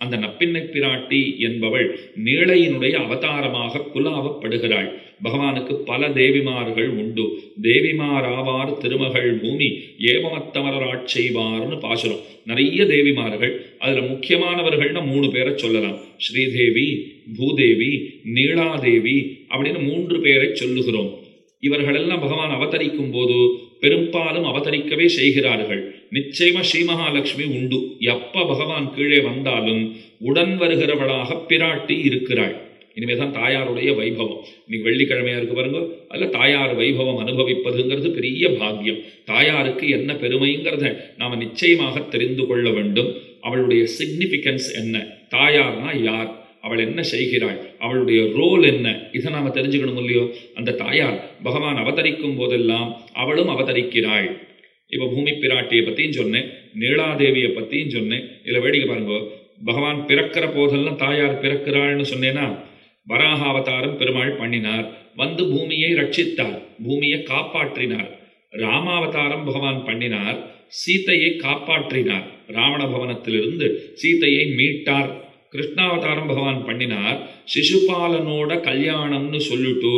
அந்த நப்பின்னை பிராட்டி என்பவள் நீளையினுடைய அவதாரமாக குலாவப்படுகிறாள். பகவானுக்கு பல தேவிமார்கள் உண்டு. தேவிமாராவார் திருமகள் பூமி ஏமத்தமரர் ஆட்செய்வார்னு பாசுரம். நிறைய தேவிமார்கள். அதுல முக்கியமானவர்கள்னா 3 பேரை சொல்லலாம். ஸ்ரீதேவி, பூதேவி, நீலாதேவி அப்படின்னு 3 பேரை சொல்லுகிறோம். இவர்களெல்லாம் பகவான் அவதரிக்கும் போது பெரும்பாலும் அவதரிக்கவே செய்கிறார்கள். நிச்சயமா ஸ்ரீ மகாலட்சுமி உண்டு. எப்ப பகவான் கீழே வந்தாலும் உடன் வருகிறவளாக பிராட்டி இருக்கிறாள். இனிமேதான் தாயாருடைய வைபவம். இன்னைக்கு வெள்ளிக்கிழமையா இருக்கு பாருங்க. அதுல தாயார் வைபவம் அனுபவிப்பதுங்கிறது பெரிய பாக்கியம். தாயாருக்கு என்ன பெருமைங்கிறத நாம நிச்சயமாக தெரிந்து கொள்ள வேண்டும். அவளுடைய சிக்னிபிகன்ஸ் என்ன, தாயார்னா யார், அவள் என்ன செய்கிறாள், அவளுடைய ரோல் என்ன, இதை நாம தெரிஞ்சுக்கணும் இல்லையோ. அந்த தாயார் பகவான் அவதரிக்கும் போதெல்லாம் அவளும் அவதரிக்கிறாள். இப்ப பூமி பிராட்டியை பத்தியும் சொன்னேன், நீலாதேவியை பத்தியும் சொன்னேன். இதுல வேடிக்கை பாருங்க, பகவான் பிறக்கிற போதெல்லாம் தாயார் பிறக்கிறாள்னு சொன்னேன்னா, வராக அவதாரம் பெருமாள் பண்ணினார், வந்து பூமியை ரட்சித்தார், பூமியை காப்பாற்றினார். ராமாவதாரம் பகவான் பண்ணினார், சீதையை காப்பாற்றினார், ராவண பவனத்திலிருந்து சீதையை மீட்டார். கிருஷ்ணாவதாரம் பகவான் பண்ணினார், சிசுபாலனோட கல்யாணம்னு சொல்லிட்டு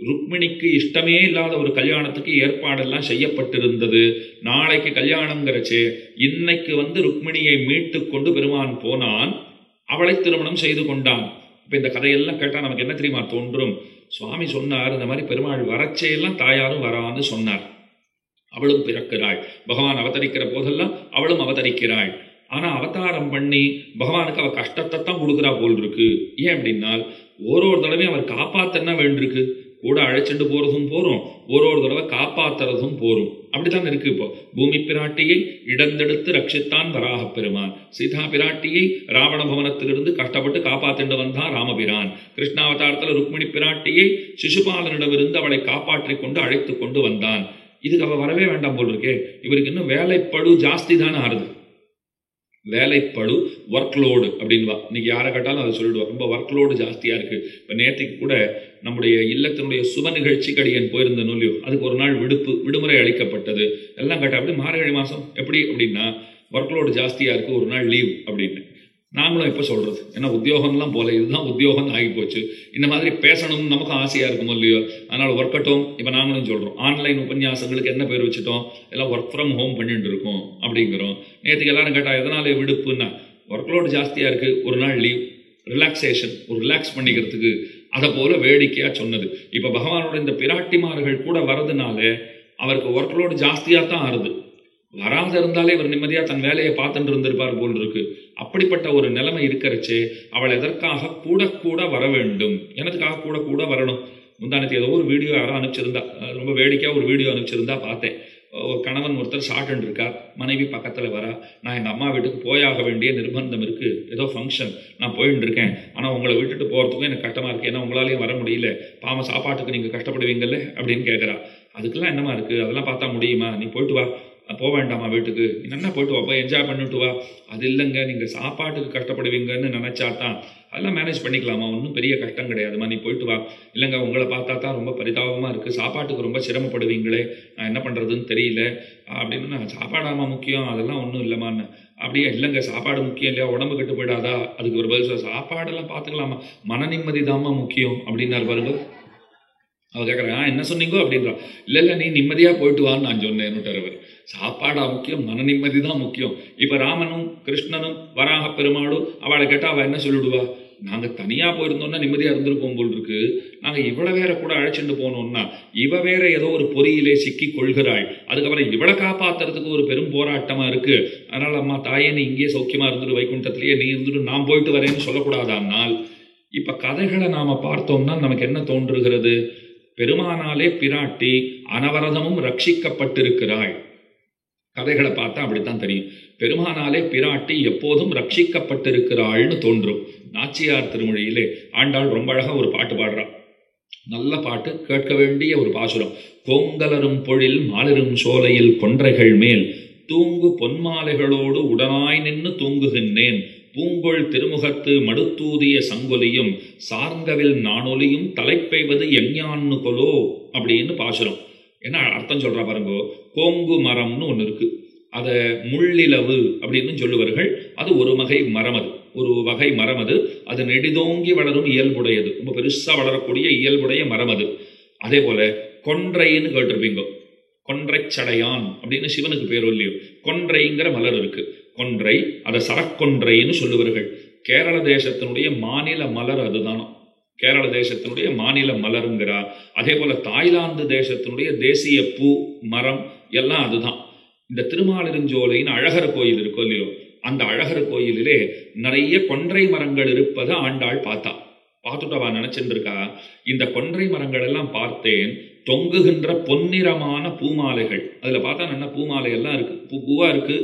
ருக்மிணிக்கு இஷ்டமே இல்லாத ஒரு கல்யாணத்துக்கு ஏற்பாடெல்லாம் செய்யப்பட்டிருந்தது. நாளைக்கு கல்யாணங்கிறச்சு இன்னைக்கு வந்து ருக்மிணியை மீட்டு கொண்டு பெருமான் போனான், அவளை திருமணம் செய்து கொண்டான். இப்ப இந்த கதையெல்லாம் கேட்டா நமக்கு என்ன தெரியுமா தோன்றும்? சுவாமி சொன்னார், இந்த மாதிரி பெருமாள் வரச்சையெல்லாம் தாயாரும் வரான்னு சொன்னார். அவளும் பிறக்கிறாள். பகவான் அவதரிக்கிற போதெல்லாம் அவளும் அவதரிக்கிறாள். ஆனா அவதாரம் பண்ணி பகவானுக்கு அவ கஷ்டத்தை தான் கொடுக்குறா போல் இருக்கு. ஏன் அப்படின்னா, ஒரு தடவையும் அவர் காப்பாத்தன்னா வேண்டிருக்கு. கூட அழைச்சிட்டு போறதும் போறோம், ஒரு தடவை காப்பாத்துறதும் போறோம். அப்படித்தான் இருக்கு. இப்போ பூமி பிராட்டியை இடந்தெடுத்து ரட்சித்தான் வராக பெருமான். சீதா பிராட்டியை ராவண பவனத்திலிருந்து கஷ்டப்பட்டு காப்பாத்திட்டு வந்தான் ராமபிரான். கிருஷ்ணாவதாரத்தில் ருக்மிணி பிராட்டியை சிசுபாலனிடமிருந்து அவளை காப்பாற்றி கொண்டு அழைத்து கொண்டு வந்தான். இதுக்கு அவ வரவே வேண்டாம் போல் இருக்கே. இவருக்கு இன்னும் வேலைப்படு ஜாஸ்தி தானே ஆறுது. வேலைப்படு, ஒர்க்லோடு அப்படின்வா. இன்னைக்கு யாரை கேட்டாலும் அதை சொல்லிடுவா, ரொம்ப ஒர்க்லோடு ஜாஸ்தியா இருக்கு. இப்போ நேற்றுக்கு கூட நம்முடைய இல்லத்தினுடைய சுப நிகழ்ச்சிக்கு அடியேன் போயிருந்தேன் இல்லையோ, அதுக்கு ஒரு நாள் விடுமுறை அளிக்கப்பட்டது. எல்லாம் கேட்டா அப்படி மார்கழி மாதம் எப்படி அப்படின்னா ஒர்க்லோடு ஜாஸ்தியா இருக்கு, ஒரு நாள் லீவ் அப்படின்னு. நாங்களும் எப்போ சொல்றது, ஏன்னா உத்தியோகம்லாம் போல இதுதான் உத்தியோகம் ஆகி போச்சு. இந்த மாதிரி பேசணும்னு நமக்கும் ஆசையா இருக்கும் இல்லையோ, அதனால ஒர்க்கட்டும். இப்போ நாங்களும் சொல்றோம், ஆன்லைன் உபன்யாசங்களுக்கு என்ன பேர் வச்சுட்டோம், எல்லாம் ஒர்க் ஃப்ரம் ஹோம் பண்ணிட்டு இருக்கோம் அப்படிங்கிறோம். நேற்றுக்கு எல்லாரும் கேட்டா எதனால விடுப்புன்னா, ஒர்க்லோடு ஜாஸ்தியா இருக்கு, ஒரு நாள் லீவ், ரிலாக்ஸேஷன், ஒரு ரிலாக்ஸ் பண்ணிக்கிறதுக்கு. அதை போல வேடிக்கையா சொன்னது. இப்ப பகவானோட இந்த பிராட்டிமார்கள் கூட வரதுனால அவருக்கு ஒர்க்லோடு ஜாஸ்தியா தான் ஆறுது. வராத இருந்தாலே இவர் நிம்மதியா தன் வேலையை பார்த்துட்டு இருந்திருப்பார் போல் இருக்கு. அப்படிப்பட்ட ஒரு நிலைமை இருக்கிறச்சே அவள் எதற்காக கூட கூட வர வேண்டும், எனதுக்காக கூட கூட வரணும். முந்தானத்து ஏதோ ஒரு வீடியோ யாரோ அனுப்பிச்சிருந்தா, ரொம்ப வேடிக்கையா ஒரு வீடியோ அனுப்பிச்சிருந்தா பார்த்தேன். கணவன் ஒருத்தர் ஷார்ட் இருக்கார், மனைவி பக்கத்தில் வரா. நான் எங்கள் அம்மா வீட்டுக்கு போயாக வேண்டிய நிர்பந்தம் இருக்குது, ஏதோ ஃபங்க்ஷன், நான் போயிட்டு இருக்கேன், ஆனால் உங்களை விட்டுட்டு போகிறதுக்கும் எனக்கு கஷ்டமாக இருக்குது, ஏன்னா உங்களாலேயும் வர முடியல, பாவ சாப்பாட்டுக்கு நீங்கள் கஷ்டப்படுவீங்கல்ல அப்படின்னு கேட்குறா. அதுக்கெல்லாம் என்னமா இருக்குது, அதெல்லாம் பார்த்தா முடியுமா, நீ போயிட்டு வா, போக வேண்டாமா வீட்டுக்கு, என்னென்ன போயிட்டு வா, போய் என்ஜாய் பண்ணிட்டு வா. அது இல்லைங்க, நீங்கள் சாப்பாட்டுக்கு கஷ்டப்படுவீங்கன்னு நினச்சா தான் அதெல்லாம் மேனேஜ் பண்ணிக்கலாமா, ஒன்றும் பெரிய கஷ்டம் கிடையாதுமா, நீ போயிட்டு வா. இல்லைங்க உங்களை பார்த்தா தான் ரொம்ப பரிதாபமாக இருக்குது, சாப்பாட்டுக்கு ரொம்ப சிரமப்படுவீங்களே, நான் என்ன பண்ணுறதுன்னு தெரியல அப்படின்னு. நான் சாப்பாடாமா முக்கியம், அதெல்லாம் ஒன்றும் இல்லைம்மான்னு. அப்படியே இல்லைங்க சாப்பாடு முக்கியம் இல்லையா, உடம்பு கெட்டு போயிடாதா. அதுக்கு ஒரு பதில், சாப்பாடெல்லாம் பார்த்துக்கலாமா, மன நிம்மதி தாம்மா முக்கியம் அப்படின்னாரு பாருங்க. அவ கேட்குறா என்ன சொன்னீங்கோ அப்படின்றா. இல்லை நீ நிம்மதியாக போயிட்டு வான்னு நான் சொன்னேன்னுட்டார். சாப்பாடா முக்கியம், மன நிம்மதி தான் முக்கியம். இப்போ ராமனும் கிருஷ்ணனும் வராக பெருமாளும் அவளை கேட்டால் அவள் என்ன சொல்லிடுவா, நாங்கள் தனியாக போயிருந்தோம்னா நிம்மதியாக இருந்திருப்போம் போல் இருக்கு, நாங்கள் இவளை வேற கூட அழைச்சிட்டு போனோம்னா இவ வேற ஏதோ ஒரு பொறியிலே சிக்கி கொள்கிறாள், அதுக்கப்புறம் இவளை காப்பாற்றுறதுக்கு ஒரு பெரும் போராட்டமாக இருக்குது. அதனால் அம்மா தாயே நீ இங்கேயே சௌக்கியமாக இருந்துட்டு வைகுண்டத்திலேயே நீ இருந்துட்டு நான் போயிட்டு வரேன்னு சொல்லக்கூடாதானால். இப்போ கதைகளை நாம் பார்த்தோம்னா நமக்கு என்ன தோன்றுகிறது, பெருமானாலே பிராட்டி அனவரதமும் ரட்சிக்கப்பட்டிருக்கிறாள். கதைகளை பார்த்தா அப்படித்தான் தெரியும், பெருமானாலே பிராட்டி எப்போதும் ரட்சிக்கப்பட்டிருக்கிறாள்னு தோன்றும். நாச்சியார் திருமொழியிலே ஆண்டாள் ரொம்ப அழகா ஒரு பாட்டு பாடுறா, நல்ல பாட்டு, கேட்க வேண்டிய ஒரு பாசுரம். கோங்கலரும் பொழில் மாலிரும் சோலையில் கொன்றைகள் மேல் தூங்கு பொன்மாலைகளோடு உடனாய் நின்று தூங்குகின்றேன், பூங்கொள் திருமுகத்து மடுத்தூதிய சங்கொலியும் சார்ங்கவில் நானொலியும் தலைப்பெய்வது எஞ்ஞான்னு கொலோ அப்படின்னு பாசுரம். என்ன அர்த்தம் சொல்றா பாருங்கோ. கோங்கு மரம்னு ஒன்று இருக்கு, அதை முள்ளிலவு அப்படின்னு சொல்லுவார்கள். அது ஒரு வகை மரம். அது ஒரு வகை மரம் அது. அது நெடிதோங்கி வளரும் இயல்புடையது, ரொம்ப பெருசா வளரக்கூடிய இயல்புடைய மரம் அது. அதே போல கொன்றைன்னு கேட்டிருப்பீங்க. கொன்றை சடையான் அப்படின்னு சிவனுக்கு பேரும் இல்லையோ. கொன்றைங்கிற மலர் இருக்கு. கொன்றை, அதை சரக்கொன்றைன்னு சொல்லுவார்கள். கேரள தேசத்தினுடைய மாநில மலர் அதுதான். கேரள தேசத்தினுடைய மாநில மலருங்கிறா. அதே போல தாய்லாந்து தேசத்தினுடைய தேசிய பூ மரம் எல்லாம் அதுதான். இந்த திருமாலிருஞ்சோலைன்னு அழகர் கோயில் இருக்கோ இல்லையோ, அந்த அழகர் கோயிலிலே நிறைய கொன்றை மரங்கள் இருப்பதை ஆண்டாள் பார்த்துட்டவா நினைச்சுட்டு இருக்கா. இந்த கொன்றை மரங்கள் எல்லாம் பார்த்தேன், தொங்குகின்ற பொன்னிறமான பூமாலைகள். அதுல பார்த்தா நல்ல பூமாலை எல்லாம் இருக்கு, பூவா இருக்கு.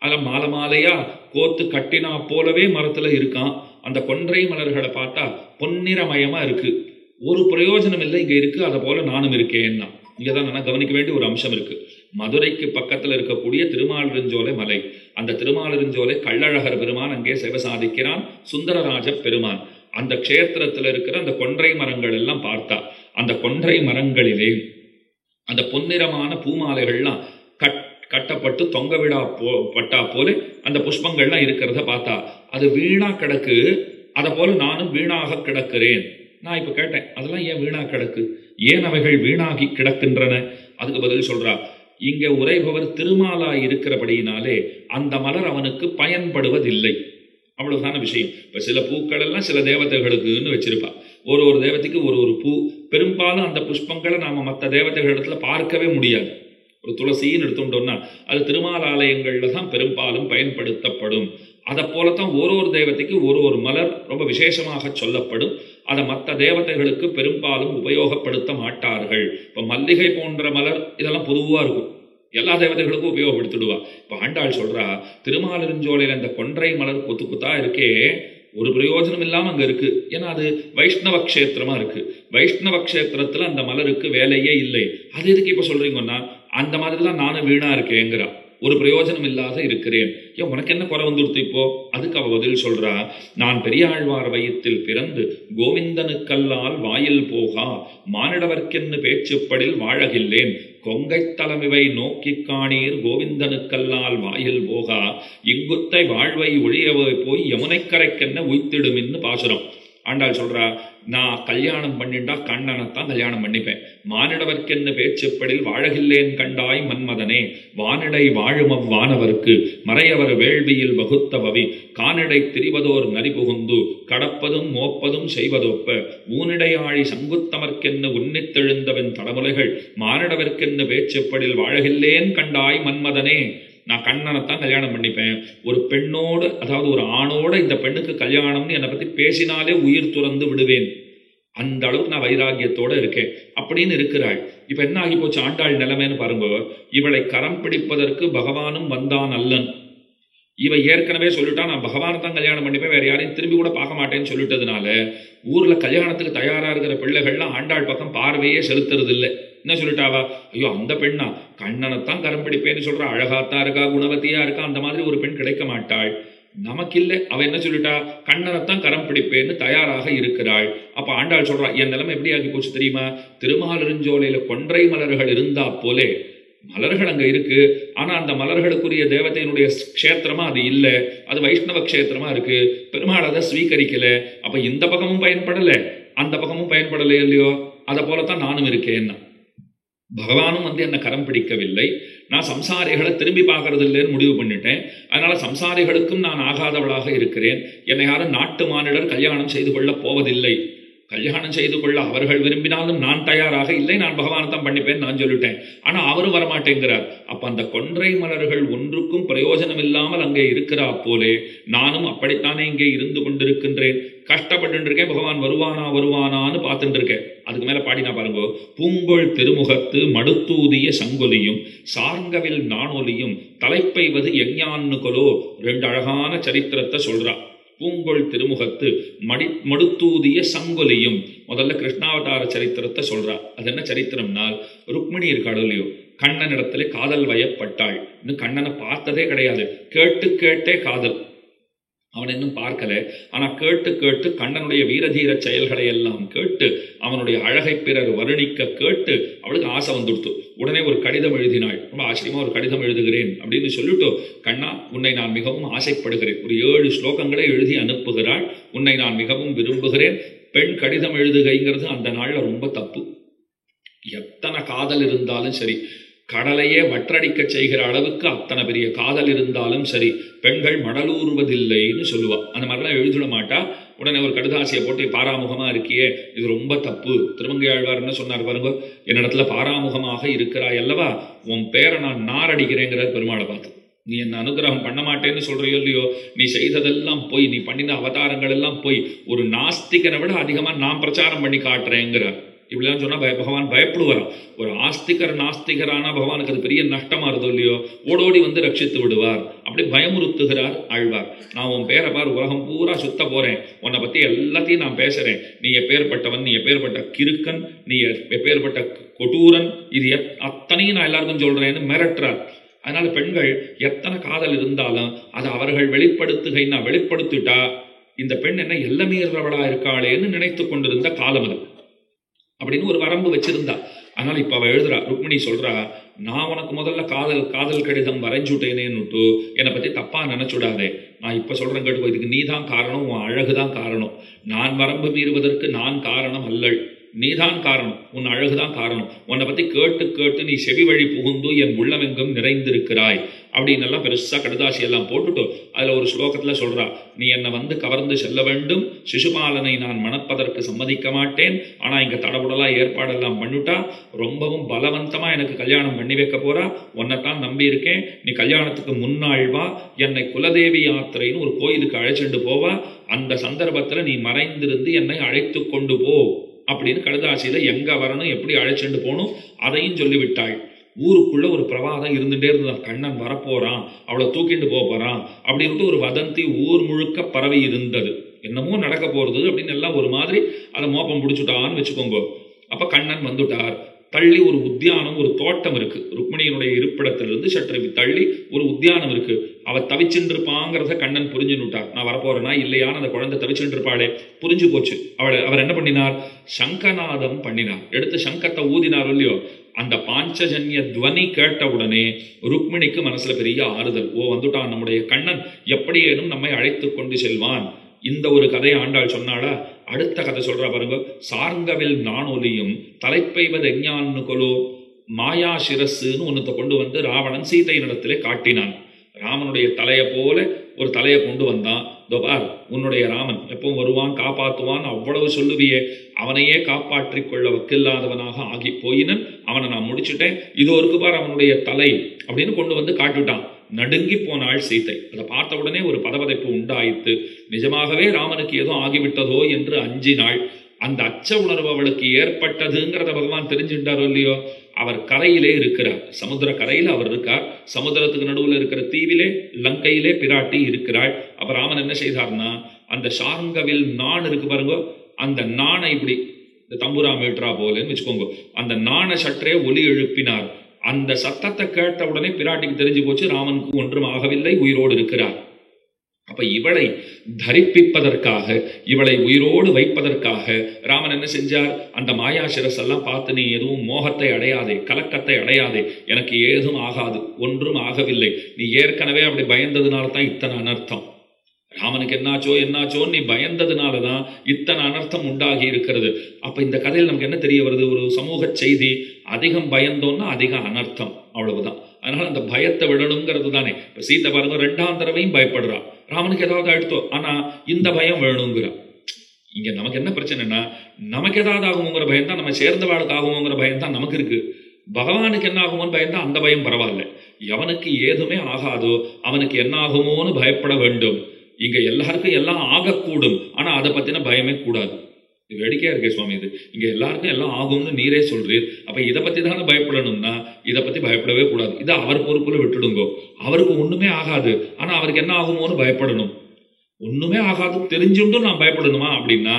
அதில் மாலை மாலையா கோத்து கட்டினா போலவே மரத்துல இருக்கான். அந்த கொன்றை மலர்களை பார்த்தா பொன்னிறமயமா இருக்கு. ஒரு பிரயோஜனம் இல்லை இங்க இருக்கு, அதை போல நானும் இருக்கேன்னா. இங்கதான் நான் கவனிக்க வேண்டிய ஒரு அம்சம் இருக்கு. மதுரைக்கு பக்கத்துல இருக்கக்கூடிய திருமாலிருஞ்சோலை மலை, அந்த திருமாலிருஞ்சோலை கள்ளழகர் பெருமான் அங்கே சேவை சாதிக்கிறான். சுந்தரராஜ பெருமான் அந்த க்ஷேத்திரத்தில் இருக்கிற அந்த கொன்றை மரங்கள் எல்லாம் பார்த்தா, அந்த கொன்றை மரங்களிலே அந்த பொன்னிறமான பூமாலைகள்லாம் கட்டப்பட்டு தொங்க விடா பட்டா போல அந்த புஷ்பங்கள்லாம் இருக்கிறத பார்த்தா, அது வீணா கிடக்கு, அதை போல நானும் வீணாக கிடக்கிறேன். நான் இப்ப கேட்டேன், அதெல்லாம் ஏன் வீணா கிடக்கு, ஏன் அவைகள் வீணாகி கிடக்கின்றன? அதுக்கு பதில் சொல்றா, இங்க உரைபவர் திருமாலா இருக்கிறபடியினாலே அந்த மலர் அவனுக்கு பயன்படுவதில்லை. அவ்வளவுதான விஷயம். இப்ப சில பூக்கள் எல்லாம் சில தேவதைகளுக்குன்னு வச்சிருப்பா. ஒரு தேவதைக்கு ஒரு பூ. பெரும்பாலும் அந்த புஷ்பங்களை நாம மற்ற தேவதைகள் இடத்துல பார்க்கவே முடியாது. ஒரு துளசின்னு எடுத்துட்டோம்னா அது திருமாலாலயங்கள்ல தான் பெரும்பாலும் பயன்படுத்தப்படும். அதை போலத்தான் ஒரு தேவதைக்கு ஒரு மலர் ரொம்ப விசேஷமாக சொல்லப்படும். அதை மற்ற தேவதைகளுக்கு பெரும்பாலும் உபயோகப்படுத்த மாட்டார்கள். இப்ப மல்லிகை போன்ற மலர் இதெல்லாம் பொதுவா இருக்கும், எல்லா தேவதைகளுக்கும் உபயோகப்படுத்திடுவா. இப்ப ஆண்டாள் சொல்றா, திருமாலிருஞ்சோலையில அந்த கொன்றை மலர் கொத்து குத்தா இருக்கே, ஒரு பிரயோஜனம் இல்லாம அங்க இருக்கு. ஏன்னா அது வைஷ்ணவ க்ஷேத்திரமா இருக்கு. வைஷ்ணவ க்ஷேத்திரத்துல அந்த மலருக்கு வேலையே இல்லை. அது எதுக்கு இப்ப சொல்றீங்கன்னா, அந்த மாதிரிதான் நானும் வீணா இருக்கேங்கிறா, ஒரு பிரயோஜனம் இல்லாத இருக்கிறேன். ஏன் உனக்கு என்ன குறை வந்துடுத்து இப்போ? அதுக்கு அவ பதில் சொல்றா, நான் பெரியாழ்வார் வயிற்றில் பிறந்து கோவிந்தனுக்கல்லால் வாயில் போகா மானிடவர்க்கென்னு பேச்சுப்படில் வாழகில்லேன் கொங்கை தலைமிவை நோக்கி காணீர் கோவிந்தனுக்கல்லால் வாயில் போகா இங்குத்தை வாழ்வை ஒழியவை போய் யமுனைக்கரைக்கென்ன உய்த்திடுமின்னு பாசுரம். ஆண்டாள் சொல்றா, நான் கல்யாணம் பண்ணிண்டா கண்ணனைத்தான் கல்யாணம் பண்ணிப்பேன். மானிடவர்க்கென்னு பேச்சுப்படில் வாழகில்லேன் கண்டாய் மன்மதனே வானிடை வாழும் அவ்வானவர்க்கு மறையவர் வேள்வியில் வகுத்தபவி கானிடை திரிவதோர் நரிபுகுந்து கடப்பதும் மோப்பதும் செய்வதொப்ப ஊனிடையாழி சங்குத்தமர்க்கென்னு உன்னித்தெழுந்தவன் தலைமுறைகள் மானிடவர்க்கென்னு பேச்சுப்படில் வாழகில்லேன் கண்டாய் மன்மதனே. நான் கண்ணனைத்தான் கல்யாணம் பண்ணிப்பேன். ஒரு பெண்ணோடு, அதாவது ஒரு ஆணோட இந்த பெண்ணுக்கு கல்யாணம்னு என்னை பத்தி பேசினாலே உயிர் துறந்து விடுவேன். அந்த அளவுக்கு நான் வைராகியத்தோட இருக்கேன் அப்படின்னு இருக்கிறாள். இப்ப என்ன ஆகி போச்சு ஆண்டாள் நிலைமைன்னு பாருங்க. இவளை கரம் பிடிப்பதற்கு பகவானும் வந்தான் அல்லன். இவ ஏற்கனவே சொல்லிட்டா, நான் பகவானை தான் கல்யாணம் பண்ணிப்பேன், வேற யாரையும் திரும்பி கூட பார்க்க மாட்டேன்னு சொல்லிட்டதுனால ஊர்ல கல்யாணத்துக்கு தயாரா இருக்கிற பிள்ளைகள்லாம் ஆண்டாள் பக்கம் பார்வையே செலுத்துறது இல்லை. என்ன சொல்லிட்டாவா, ஐயோ அந்த பெண்ணா கண்ணனைத்தான் கரம் பிடிப்பேன்னு சொல்றா, அழகாத்தான் இருக்கா, குணவத்தியா இருக்கா, அந்த மாதிரி ஒரு பெண் கிடைக்க மாட்டாள். நமக்கு இல்லை. அவ என்ன சொல்லிட்டா, கண்ணனைத்தான் கரம் பிடிப்பேன்னு தயாராக இருக்கிறாள். அப்ப ஆண்டாள் சொல்றா, என் நிலைமை எப்படி ஆகி போச்சு தெரியுமா? திருமாலிருஞ்சோலையில கொன்றை மலர்கள் இருந்தா போலே மலர்கள் அங்க இருக்கு. ஆனா அந்த மலர்களுக்குரிய தேவதையினுடைய க்ஷேத்திரமா அது இல்லை, அது வைஷ்ணவ க்ஷேத்திரமா இருக்கு. பெருமாள் அதை ஸ்வீகரிக்கல. அப்ப இந்த பக்கமும் பயன்படல, அந்த பக்கமும் பயன்படலை இல்லையோ. அதை போலத்தான் நானும் இருக்கேன்னா, பகவானும் என்ன கரம் பிடிக்கவில்லை, நான் சம்சாரிகளை திரும்பி பார்க்கறது இல்லைன்னு முடிவு பண்ணிட்டேன். அதனால சம்சாரிகளுக்கும் நான் ஆகாதவளாக இருக்கிறேன். என்னை யாரும் நாட்டு மானிடர் கல்யாணம் செய்து கொள்ள போவதில்லை. கல்யாணம் செய்து கொள்ள அவர்கள் விரும்பினாலும் நான் தயாராக இல்லை, நான் பகவானை தான் பண்ணிப்பேன் நான் சொல்லிட்டேன். ஆனா அவரும் வரமாட்டேங்கிறார். அப்ப அந்த கொன்றை மலர்கள் ஒன்றுக்கும் பிரயோஜனம் இல்லாமல் அங்கே இருக்கிறா போலே நானும் அப்படித்தானே இங்கே இருந்து கொண்டிருக்கின்றேன், கஷ்டப்பட்டு இருக்கேன். பகவான் வருவானான்னு பார்த்துட்டு இருக்கேன். அதுக்கு மேல பாடினா பாருங்க, பூங்கொள் திருமுகத்து மடுத்தூதிய சங்கொலியும் சார்ங்கவில் நானொலியும் தலைப்பைவது எஞ்ஞான்னு கொலோ. ரெண்டு அழகான சரித்திரத்தை சொல்றா. பூங்கொள் திருமுகத்து மடுத்தூதிய சங்கொலியும், முதல்ல கிருஷ்ணாவதார சரித்திரத்தை சொல்றா. அது என்ன சரித்திரம்னால், ருக்மிணி இருக்காளோ இல்லையோ, கண்ணன் இடத்துல காதல் வயப்பட்டாள். இன்னும் கண்ணனை பார்த்ததே கிடையாது, கேட்டே காதல். அவன் இன்னும் பார்க்கல. ஆனா கேட்டு கேட்டு கண்ணனுடைய வீரதீர செயல்களை எல்லாம் கேட்டு அவனுடைய அழகை பிறர் வருணிக்க கேட்டு அவளுக்கு ஆசை வந்துடுத்து. உடனே ஒரு கடிதம் எழுதினாள். ரொம்ப ஆச்சரியமா ஒரு கடிதம் எழுதுகிறேன் அப்படின்னு சொல்லிட்டு, கண்ணா உன்னை நான் மிகவும் ஆசைப்படுகிறேன், ஒரு 7 ஸ்லோகங்களை எழுதி அனுப்புகிறாள். உன்னை நான் மிகவும் விரும்புகிறேன். பெண் கடிதம் எழுதுகைங்கிறது அந்த நாள்ல ரொம்ப தப்பு. எத்தனை காதல் இருந்தாலும் சரி, கடலையே வற்றடிக்க செய்கிற அளவுக்கு அத்தனை பெரிய காதல் இருந்தாலும் சரி, பெண்கள் மடலூறுவதில்லைன்னு சொல்லுவா. அந்த மாதிரிலாம் எழுதிட மாட்டா. உடனே ஒரு கடுதாசியை போட்டு பாராமுகமா இருக்கியே, இது ரொம்ப தப்பு. திருமங்கையாழ்வார் என்ன சொன்னார் பாருங்க, என்னிடத்துல பாராமுகமாக இருக்கிறாய் அல்லவா, உன் பேரை நான் நாரடிக்கிறேங்கிறார் பெருமாளை பார்த்து. நீ என்ன அனுகிரகம் பண்ண மாட்டேன்னு சொல்றியோ இல்லையோ, நீ செய்ததெல்லாம் போய், நீ பண்ணின அவதாரங்கள் எல்லாம் போய், ஒரு நாஸ்திகனை விட அதிகமா நான் பிரச்சாரம் பண்ணி காட்டுறேங்கிறார். இப்படிலாம் சொன்னா பகவான் பயப்படுவாராம். ஒரு ஆஸ்திகர் நாஸ்திகரான பகவானுக்கு அது பெரிய நஷ்டமா இருந்தோ இல்லையோ, ஓடோடி வந்து ரட்சித்து விடுவார். அப்படி பயமுறுத்துகிறார் ஆழ்வார். நான் உன் பேரை பார், உலகம் பூரா சுத்த போறேன், உன்னை பத்தி எல்லாத்தையும் நான் பேசுறேன், நீ எப்பேற்பட்டவன், நீ எப்பேற்பட்ட கிறுக்கன், நீ எப்பேற்பட்ட கொடூரன், இது அத்தனையும் நான் எல்லாருக்கும் சொல்றேன்னு மிரட்டுறார். அதனால பெண்கள் எத்தனை காதல் இருந்தாலும் அதை அவர்கள் வெளிப்படுத்துகைன்னா வெளிப்படுத்திட்டா இந்த பெண் என்ன எல்லமீறவளா இருக்காளேன்னு நினைத்து கொண்டிருந்த காலம் அது அப்படின்னு ஒரு வரம்பு வச்சிருந்தா. அதனால இப்ப அவ எழுதுறா, ருக்மிணி சொல்றா, நான் உனக்கு முதல்ல காதல் கடிதம் வரைஞ்சுட்டேனேன்னுட்டு என்னை பத்தி தப்பா நினைச்சுடாதே. நான் இப்ப சொல்றேன் கேட்டுக்கோ, இதுக்கு நீதான் காரணம், உன் அழகுதான் காரணம். நான் வரம்பு மீறுவதற்கு நான் காரணம் அல்லள், நீதான் காரணம், உன் அழகுதான் காரணம். உன்னை பத்தி கேட்டு கேட்டு நீ செவி வழி புகுந்து என் உள்ளமெங்கும் நிறைந்திருக்கிறாய் அப்படின்னு எல்லாம் பெருசா கடுதாசி எல்லாம் போட்டுட்டு அதுல ஒரு ஸ்லோகத்துல சொல்றா, நீ என்னை வந்து கவர்ந்து செல்ல வேண்டும், சிசுபாலனை நான் மணப்பதற்கு சம்மதிக்க மாட்டேன், ஆனா இங்க தடபுடலா ஏற்பாடெல்லாம் பண்ணிட்டா, ரொம்பவும் பலவந்தமா எனக்கு கல்யாணம் பண்ணி வைக்க போறா, உன்னைத்தான் நம்பி இருக்கேன், நீ கல்யாணத்துக்கு முன்னாள் வா, என்னை குலதேவி யாத்திரைன்னு ஒரு கோயிலுக்கு அழைச்சிட்டு போவா, அந்த சந்தர்ப்பத்துல நீ மறைந்திருந்து என்னை அழைத்து கொண்டு போ அப்படின்னு கடுதாசியில எங்க வரணும், எப்படி அழைச்சிட்டு போகணும் அதையும் சொல்லிவிட்டாள். ஊருக்குள்ள ஒரு பிரவாதம் இருந்துட்டே இருந்தது, கண்ணன் வரப்போறான், அவளை தூக்கிட்டு போறான் அப்படின்ட்டு ஒரு வதந்தி ஊர் முழுக்க பரவி இருந்தது. என்னமோ நடக்க போறது அப்படின்னு எல்லாம் ஒரு மாதிரி அதை மோப்பம் பிடிச்சுட்டான்னு வச்சுக்கோங்க. அப்ப கண்ணன் வந்துட்டார். தள்ளி ஒரு உத்தியானம், ஒரு தோட்டம் இருக்கு. ருக்மிணியினுடைய இருப்பிடத்திலிருந்து சற்று தள்ளி ஒரு உத்தியானம் இருக்கு. அவ தவிச்சுட்டு இருப்பாங்கிறத கண்ணன் புரிஞ்சுட்டார். நான் வரப்போறேனா இல்லையான்னு அந்த குழந்தை தவிச்சுட்டு இருப்பாளே புரிஞ்சு போச்சு. அவர் என்ன பண்ணினார், சங்கநாதம் பண்ணினார். எடுத்து சங்கத்தை ஊதினார் இல்லையோ, அந்த பாஞ்சஜன்ய துவனி கேட்ட உடனே ருக்மிணிக்கு மனசுல பெரிய ஆறுதல். ஓ வந்துட்டான் நம்முடைய கண்ணன், எப்படியேனும் நம்மை அழைத்து கொண்டு செல்வான். இந்த ஒரு கதையை ஆண்டாள் சொன்னாளா. அடுத்த கதை சொல்றா பாருங்க, சார்ங்கவில் நானொலியும் தலைப்பைவது எஞ்ஞான்னு கொலோ மாயா சிரஸ்ன்னு ஒன்னத்தை கொண்டு வந்து ராவணன் சீதை நிலத்திலே காட்டினான். ராமனுடைய தலையை போல ஒரு தலையை கொண்டு வந்தான். பார், உன்னுடைய ராமன் எப்பவும் வருவான், காப்பாற்றுவான், அவ்வளவு சொல்லுவியே, அவனையே காப்பாற்றிக் கொள்ள வக்கில்லாதவனாக ஆகி போயினன், அவனை நான் முடிச்சுட்டேன், இதோ இருக்கு பார் அவனுடைய தலை அப்படின்னு கொண்டு வந்து காட்டுட்டான். நடுங்கி போனாள் சீதை. அதை பார்த்த உடனே ஒரு பதபதைப்பு உண்டாயிற்று. நிஜமாகவே ராமனுக்கு ஏதோ ஆகிவிட்டதோ என்று அஞ்சினாள். அந்த அச்ச உணர்வு அவளுக்கு ஏற்பட்டதுங்கிறத பகவான் தெரிஞ்சுட்டாரோ இல்லையோ, அவர் கரையிலே இருக்கிறார், சமுத்திர கரையில அவர் இருக்கார். சமுத்திரத்துக்கு நடுவில் இருக்கிற தீவிலே லங்கையிலே பிராட்டி இருக்கிறாள். அப்ப ராமன் என்ன செய்தார்னா, அந்த சார்ங்கவில் நான் இருக்கு பாருங்க, அந்த நாணை இப்படி இந்த தம்புரா மீட்டரா போலன்னு வச்சுக்கோங்க, அந்த நாணை சற்றே ஒலி எழுப்பினார். அந்த சத்தத்தை கேட்ட உடனே பிராட்டிக்கு தெரிஞ்சு போச்சு, ராமனுக்கு ஒன்றும் ஆகவில்லை, உயிரோடு இருக்கிறார். அப்ப இவளை தரிப்பிப்பதற்காக, இவளை உயிரோடு வைப்பதற்காக ராமன் என்ன செஞ்சார், அந்த மாயா சிரஸ் எல்லாம் பார்த்து, நீ எதுவும் மோகத்தை அடையாதே, கலக்கத்தை அடையாதே, எனக்கு ஏதும் ஆகாது, ஒன்றும் ஆகவில்லை, நீ ஏற்கனவே அப்படி பயந்ததுனால தான் இத்தனை அனர்த்தம், ராமனுக்கு என்னாச்சோ நீ பயந்ததுனாலதான் இத்தனை அனர்த்தம் உண்டாகி இருக்கிறது. அப்ப இந்த கதையில் நமக்கு என்ன தெரிய வருது, ஒரு சமூக செய்தி, அதிகம் பயந்தோம்னா அதிக அனர்த்தம், அவ்வளவுதான். அதனால அந்த பயத்தை விடணுங்கிறது தானே. இப்ப சீதை பாருங்க 2ஆம் தடவையும் பயப்படுறா, ராமனுக்கு ஏதாவது ஆயிடுத்தோ, ஆனா இந்த பயம் வேணுங்கிறா. இங்க நமக்கு என்ன பிரச்சனைனா, நமக்கு ஏதாவது ஆகுமோங்கிற பயம் தான், நம்ம சேர்ந்தவாளுக்கு ஆகுமோங்கிற பயம் தான் நமக்கு இருக்கு. பகவானுக்கு என்ன ஆகுமோன்னு பயந்தா அந்த பயம் பரவாயில்ல. எவனுக்கு ஏதுமே ஆகாதோ அவனுக்கு என்ன ஆகுமோன்னு பயப்பட வேண்டும். இங்க எல்லாருக்கும் எல்லாம் ஆகக்கூடும், ஆனா அதை பத்தின பயமே கூடாது. இது வேடிக்கையா இருக்கே சுவாமி, இது இங்க எல்லாருக்கும் எல்லாம் ஆகும்னு நீரே சொல்றீர், அப்ப இதை பத்தி தானே பயப்படணும்னா இதை பத்தி பயப்படவே கூடாது. இதை அவர் பொறுப்புல விட்டுடுங்கோ. அவருக்கு ஒண்ணுமே ஆகாது, ஆனா அவருக்கு என்ன ஆகுமோன்னு பயப்படணும். ஒண்ணுமே ஆகாது தெரிஞ்சுட்டும் நான் பயப்படணுமா அப்படின்னா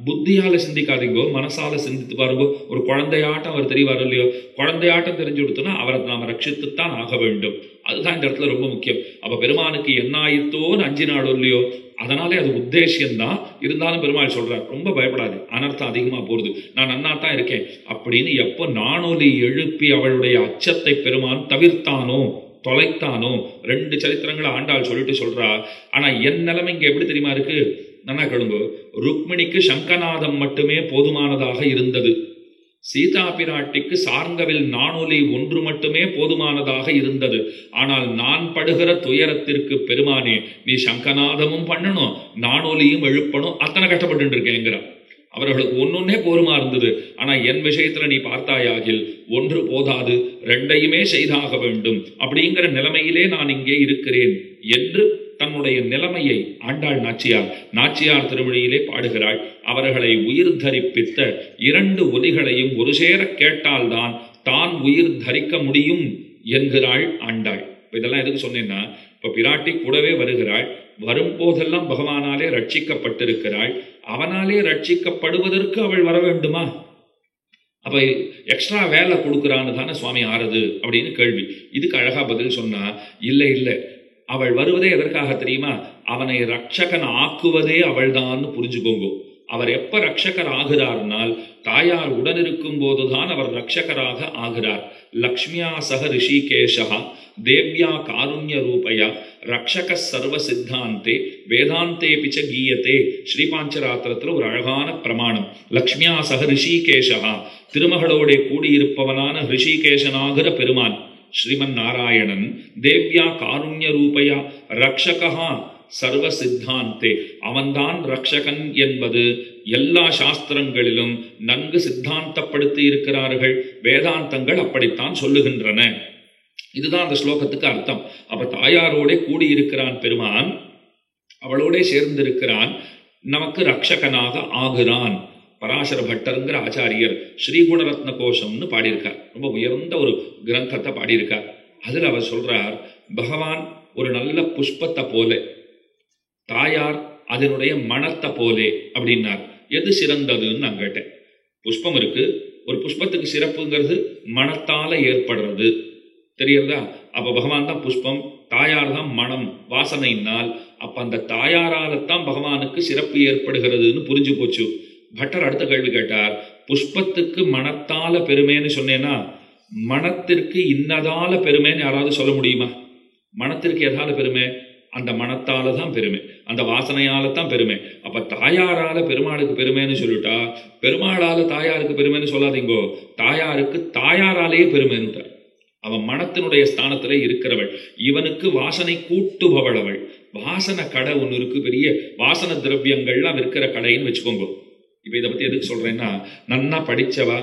புத்தியால சிந்திக்காதீங்கோ, மனசால சிந்தித்து பாருங்கோ. ஒரு குழந்தையாட்டம் அவர் தெரியவாரோ இல்லையோ, குழந்தையாட்டம் தெரிஞ்சு கொடுத்தோன்னா அவரை நாம் ரட்சித்துத்தான் ஆக வேண்டும். அதுதான் இந்த இடத்துல ரொம்ப முக்கியம். அப்ப பெருமானுக்கு என்ன ஆயித்தோன்னு 5 நாளோ இல்லையோ, அதனாலே அது உத்தேசியம்தான். இருந்தாலும் பெருமாள் சொல்றார், ரொம்ப பயப்படாது, அனர்த்தம் அதிகமா போறது, நான் நன்னா தான் இருக்கேன் அப்படின்னு. எப்போ நானொலி எழுப்பி அவளுடைய அச்சத்தை பெருமான் தவிர்த்தானோ, தொலைத்தானோ, 2 சரித்திரங்களை ஆண்டாள் சொல்லிட்டு சொல்றா. ஆனா என் நிலைமை இங்க எப்படி தெரியுமா இருக்கு? நன்னா கேளுங்க. ருக்மிணிக்கு சங்கநாதம் மட்டுமே போதுமானதாக இருந்தது. சீதா பிராட்டிக்கு சார்ங்கவில் நானொலி 1 மட்டுமே போதுமானதாக இருந்தது. ஆனால் நான் படுகிற துயரத்திற்கு பெருமானே நீ சங்கநாதமும் பண்ணணும், நானொலியும் எழுப்பணும், அத்தனை கஷ்டப்பட்டு இருக்கேங்கிறார். அவர்களுக்கு ஒன்னொன்னே போருமா இருந்தது. ஆனா என் விஷயத்துல நீ பார்த்தாயாகில் 1 போதாது, 2ஐயுமே செய்தாக வேண்டும் அப்படிங்கிற நிலைமையிலே நான் இங்கே இருக்கிறேன் என்று தன்னுடைய நிலைமையை ஆண்டாள் நாச்சியார் திருமொழியிலே பாடுகிறாள். அவர்களை உயிர் தரிப்பித்த 2 ஒலிகளையும் ஒரு சேர கேட்டால்தான் தான் உயிர் தரிக்க முடியும் என்கிறாள் ஆண்டாள். இதெல்லாம் எதுக்கு சொன்னேன்னா, இப்ப பிராட்டி கூடவே வருகிறாள், வரும்போதெல்லாம் பகவானாலே ரட்சிக்கப்பட்டிருக்கிறாள். அவனாலே ரட்சிக்கப்படுவதற்கு அவள் வர வேண்டுமா? அப்ப எக்ஸ்ட்ரா வேலை கொடுக்குறான்னு தானே சுவாமி ஆறுது அப்படின்னு கேள்வி. இதுக்கு அழகா பதில் சொன்னா, இல்லை இல்லை, அவள் வருவதே எதற்காக தெரியுமா? அவனை ரட்சகன் ஆக்குவதே அவள்தான்னு புரிஞ்சுக்கோங்க. அவர் எப்ப ரட்சகர் ஆகிறார்னால் தாயார் உடனிருக்கும் போதுதான் அவர் ரட்சகராக ஆகிறார். லக்ஷ்மியா சக ரிஷிகேஷா தேவ்யா காருண்ய ரூபயா ரக்ஷக சர்வ சித்தாந்தே வேதாந்தே பிச்ச கீயத்தே. ஸ்ரீபாஞ்சராத்திரத்தில் ஒரு அழகான பிரமாணம். லக்ஷ்மியா சக ரிஷிகேஷா, திருமகளோட கூடியிருப்பவனான ரிஷிகேஷனாகிற பெருமான் ஸ்ரீமன் நாராயணன், தேவ்யா காருண்ய ரூபயா ரக்ஷகா சர்வ சித்தாந்தே, அவன்தான் ரக்ஷகன் என்பது எல்லா சாஸ்திரங்களிலும் நன்கு சித்தாந்தப்படுத்தி இருக்கிறார்கள். வேதாந்தங்கள் அப்படித்தான் சொல்லுகின்றன. இதுதான் அந்த ஸ்லோகத்துக்கு அர்த்தம். அப்ப தாயாரோட கூடியிருக்கிறான் பெருமான், அவளோட சேர்ந்திருக்கிறான், நமக்கு ரக்ஷகனாக ஆகிறான். பராசர பட்டருங்கிற ஆச்சாரியர் ஸ்ரீகுணரத்ன கோஷம்னு பாடியிருக்கார். ரொம்ப உயர்ந்த ஒரு கிரந்தத்தை பாடியிருக்கார். அதுல அவர் சொல்றார், பகவான் ஒரு நல்ல புஷ்பத்தை போல, தாயார் அதனுடைய மனத்தை போலே அப்படின்னார். எது சிறந்ததுன்னு நான் கேட்டேன். புஷ்பம் இருக்கு, ஒரு புஷ்பத்துக்கு சிறப்புங்கிறது மனத்தால ஏற்படுறது, தெரியறதா? அப்ப பகவான் தான் புஷ்பம், தாயார் தான் மனம், வாசனைனால். அப்ப அந்த தாயாரால்தான் பகவானுக்கு சிறப்பு ஏற்படுகிறதுன்னு புரிஞ்சு போச்சு. பட்டர் அடுத்த கேள்வி கேட்டார், புஷ்பத்துக்கு மனத்தால பெருமைன்னு சொன்னேன்னா மனத்திற்கு இன்னதால பெருமைன்னு யாராவது சொல்ல முடியுமா? மனத்திற்கு எதால பெருமை? அந்த மனத்தால தான் பெருமை, அந்த வாசனையால தான் பெருமை. அப்ப தாயாரால பெருமாளுக்கு பெருமைன்னு சொல்லிட்டா, பெருமாளால தாயாருக்கு பெருமைன்னு சொல்லாதீங்கோ, தாயாருக்கு தாயாராலேயே பெருமைன்னுட்டார். அவன் மனத்தினுடைய ஸ்தானத்திலே இருக்கிறவள், இவனுக்கு வாசனை கூட்டுபவள் அவள். வாசனை கடை ஒன்று இருக்கு, பெரிய வாசன திரவியங்கள்லாம் விற்கிற கடைன்னு வச்சுக்கோங்க. இப்ப இதை பத்தி எதுக்கு சொல்றேன்னா, நன்னா படிச்சவா,